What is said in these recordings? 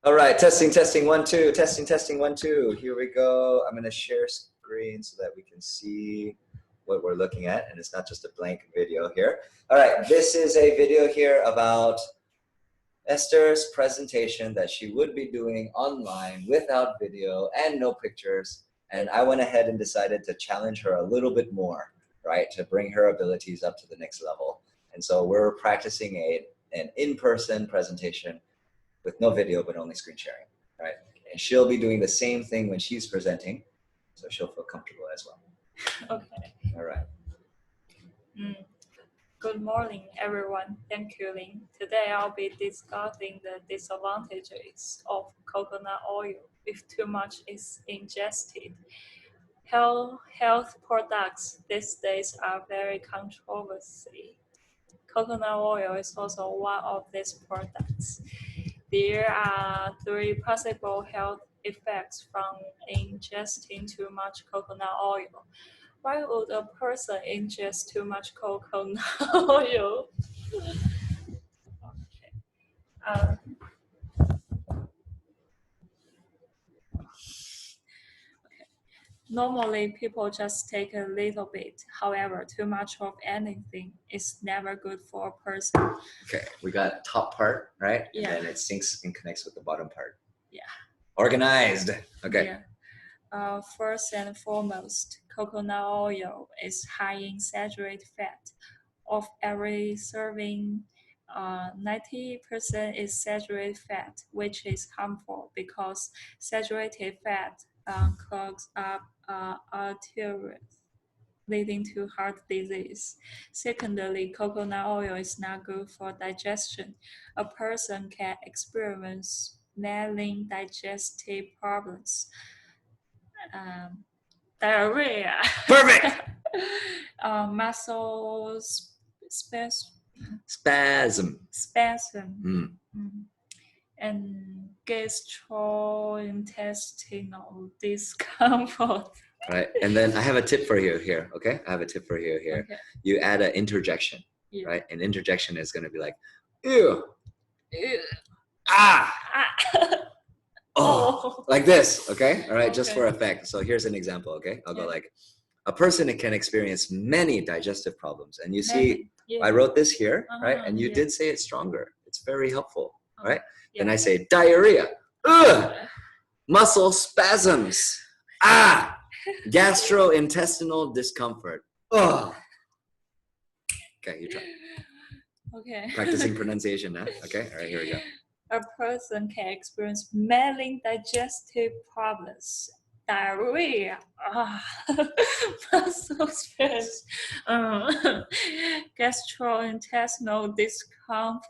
All right, testing, 1, 2, testing, 1, 2. Here we go. I'm going to share screen so that we can see what we're looking at, and it's not just a blank video here. All right, this is a video here about Esther's presentation that she would be doing online without video and no pictures, and I went ahead and decided to challenge her a little bit more, right, to bring her abilities up to the next level. And so we're practicing an in-person presentation with no video, but only screen sharing, right? And she'll be doing the same thing when she's presenting, so she'll feel comfortable as well. Okay. All right. Good morning, everyone. Thank you, Lin. Today I'll be discussing the disadvantages of coconut oil if too much is ingested. Health products these days are very controversial. Coconut oil is also one of these products. There are 3 possible health effects from ingesting too much coconut oil. Why would a person ingest too much coconut oil? Okay. Normally, people just take a little bit. However, too much of anything is never good for a person. Okay, we got top part, right? Yeah. And then it syncs and connects with the bottom part. Yeah. Organized. Okay. Yeah. First and foremost, coconut oil is high in saturated fat. Of every serving, 90% is saturated fat, which is harmful because saturated fat clogs up arteries, leading to heart disease. Secondly, coconut oil is not good for digestion. A person can experience nagging digestive problems, diarrhea, Perfect. muscle Spasm. And gastrointestinal discomfort. Right, and then I have a tip for you here, okay? I have a tip for you here. Okay. You add an interjection, Yeah. right? An interjection is gonna be like, ew, Ew. ah, Oh. like this, okay? All right, just Okay. for effect. So here's an example, okay? I'll go like, a person can experience many digestive problems. And you see, I wrote this here, right? And you did say it stronger. It's very helpful, right? Then I say diarrhea, ugh, muscle spasms, gastrointestinal discomfort, ugh. Okay, you try. Okay. Practicing pronunciation now, okay? All right, here we go. A person can experience many digestive problems. Diarrhea, muscle spasms, gastrointestinal discomfort.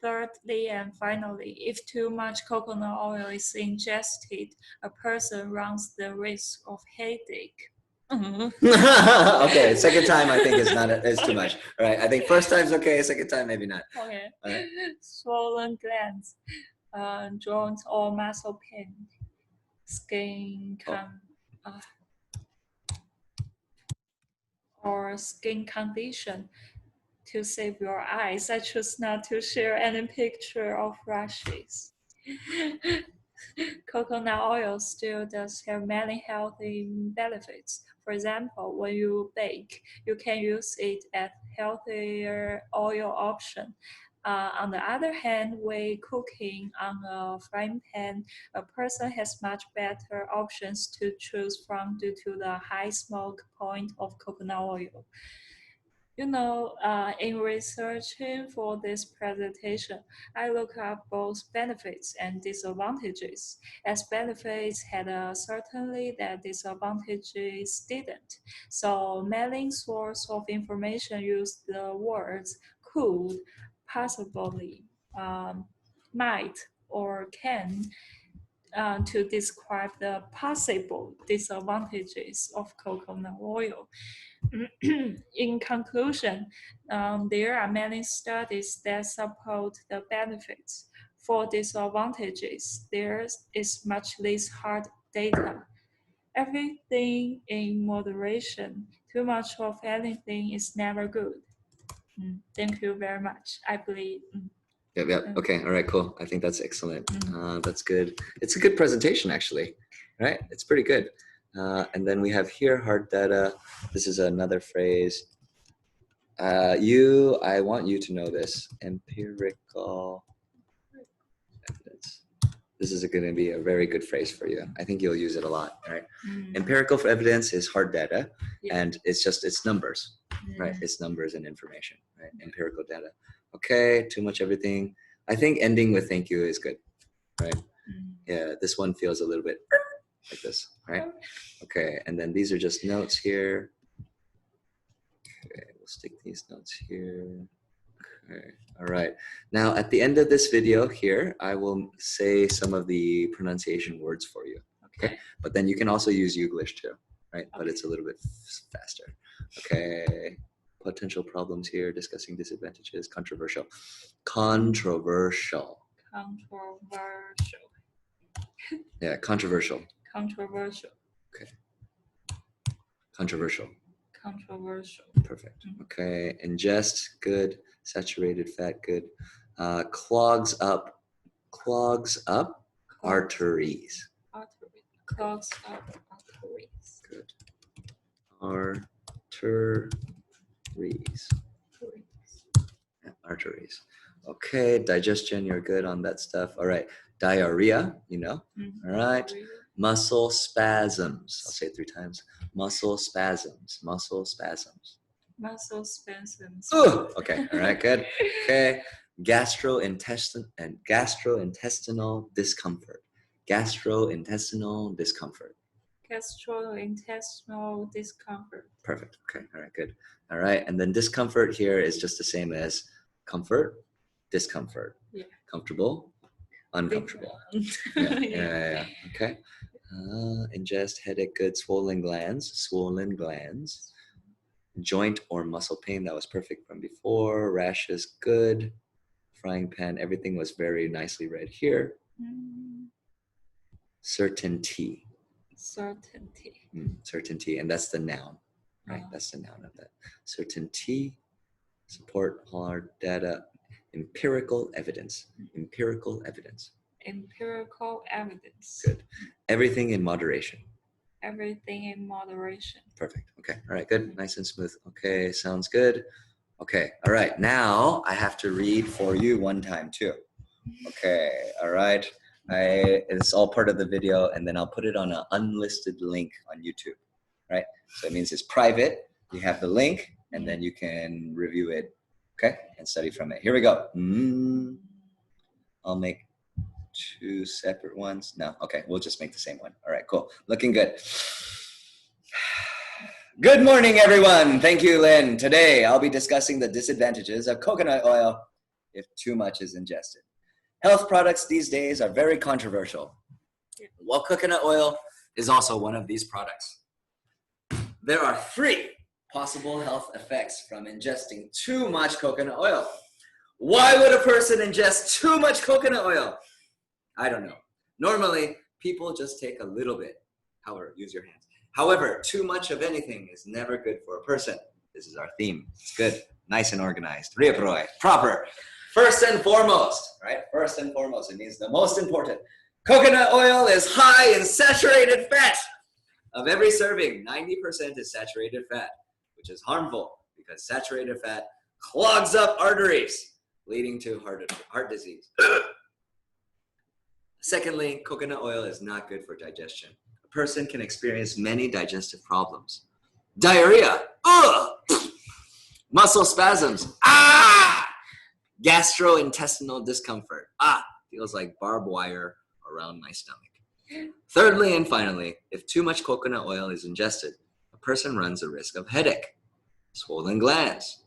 Thirdly and finally, if too much coconut oil is ingested, a person runs the risk of headache. Okay, second time I think is too much. All right, I think first time's okay, second time maybe not. Okay. Right. Swollen glands, joint or muscle pain, skin or skin condition. To save your eyes, I choose not to share any picture of rashes. Coconut oil still does have many healthy benefits. For example, when you bake, you can use it as healthier oil option. On the other hand, when cooking on a frying pan, a person has much better options to choose from due to the high smoke point of coconut oil. You know, in researching for this presentation, I look up both benefits and disadvantages. As benefits had certainly that disadvantages didn't. So many source of information used the words could, possibly, might, or can to describe the possible disadvantages of coconut oil. In conclusion, there are many studies that support the benefits. For disadvantages, there is much less hard data. Everything in moderation. Too much of anything is never good. Thank you very much. I believe. Yep. Okay. All right. Cool. I think that's excellent. That's good. It's a good presentation, actually. Right? It's pretty good. And then we have here hard data. This is another phrase. I want you to know this. Empirical evidence. This is going to be a very good phrase for you. I think you'll use it a lot. Right? Empirical evidence is hard data, and it's numbers. Right? It's numbers and information. Right? Empirical data. Okay, too much everything. I think ending with thank you is good, right? Yeah, this one feels a little bit like this, right? Okay, and then these are just notes here. Okay, we'll stick these notes here. Okay, all right. Now, at the end of this video here, I will say some of the pronunciation words for you, okay? But then you can also use Youglish too, right? But it's a little bit faster, okay? Potential problems here, discussing disadvantages, controversial. Controversial. Controversial. Yeah, controversial. Controversial. Okay. Controversial. Controversial. Perfect. Okay. Ingest, good. Saturated fat, good. Clogs up. Clogs up arteries. Artery. Clogs up arteries. Good. Arteries. Yeah, arteries. Okay, digestion, you're good on that stuff. All right, diarrhea, you know. All right, muscle spasms. I'll say it 3 times. Muscle spasms. Muscle spasms. Muscle spasms. Ooh, okay, all right, good. Okay, gastrointestinal discomfort. Gastrointestinal discomfort. Gastrointestinal discomfort. Perfect. Okay. All right. Good. All right. And then discomfort here is just the same as comfort, discomfort. Yeah. Comfortable, uncomfortable. Yeah. Okay. Ingest, headache, good. Swollen glands. Joint or muscle pain. That was perfect from before. Rashes, good. Frying pan. Everything was very nicely read here. Certainty. Certainty, and that's the noun, right? That's the noun of that. Certainty, support, hard data, empirical evidence. Empirical evidence. Empirical evidence. Good. Everything in moderation. Everything in moderation. Perfect. Okay. All right. Good. Nice and smooth. Okay. Sounds good. Okay. All right. Now I have to read for you one time too. Okay. All right. It's all part of the video, and then I'll put it on an unlisted link on YouTube, right? So it means it's private. You have the link, and then you can review it, okay, and study from it. Here we go. I'll make 2 separate ones. No, okay, we'll just make the same one. All right, cool. Looking good. Good morning, everyone. Thank you, Lynn. Today, I'll be discussing the disadvantages of coconut oil if too much is ingested. Health products these days are very controversial. Well, coconut oil is also one of these products. There are 3 possible health effects from ingesting too much coconut oil. Why would a person ingest too much coconut oil? I don't know. Normally, people just take a little bit. However, use your hands. However, too much of anything is never good for a person. This is our theme. It's good, nice and organized. Proper. First and foremost, right? First and foremost, it means the most important. Coconut oil is high in saturated fat. Of every serving, 90% is saturated fat, which is harmful because saturated fat clogs up arteries, leading to heart disease. Secondly, coconut oil is not good for digestion. A person can experience many digestive problems. Diarrhea, muscle spasms, gastrointestinal discomfort, feels like barbed wire around my stomach. Thirdly and finally, if too much coconut oil is ingested, a person runs a risk of headache, swollen glands,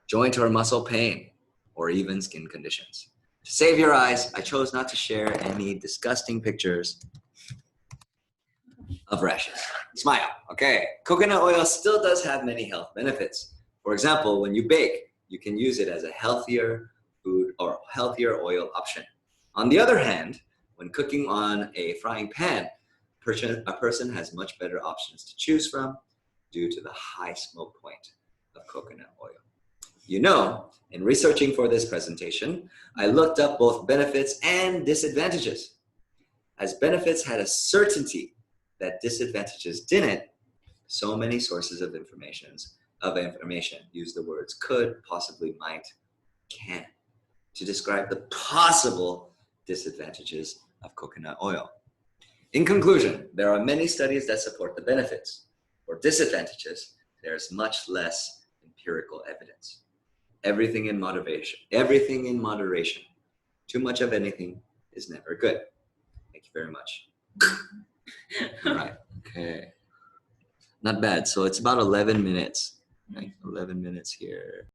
joint or muscle pain, or even skin conditions. To save your eyes, I chose not to share any disgusting pictures of rashes. Smile. Okay. Coconut oil still does have many health benefits. For example, when you bake, you can use it as a healthier food or healthier oil option. On the other hand, when cooking on a frying pan, a person has much better options to choose from. due to the high smoke point of coconut oil. You know, in researching for this presentation, I looked up both benefits and disadvantages. As benefits had a certainty that disadvantages didn't, so many sources of information use the words could, possibly, might, can to describe the possible disadvantages of coconut oil. In conclusion, there are many studies that support the benefits. For disadvantages, there is much less empirical evidence. Everything in moderation. Everything in moderation. Too much of anything is never good. Thank you very much. All right. Okay. Not bad. So it's about 11 minutes. Right? 11 minutes here.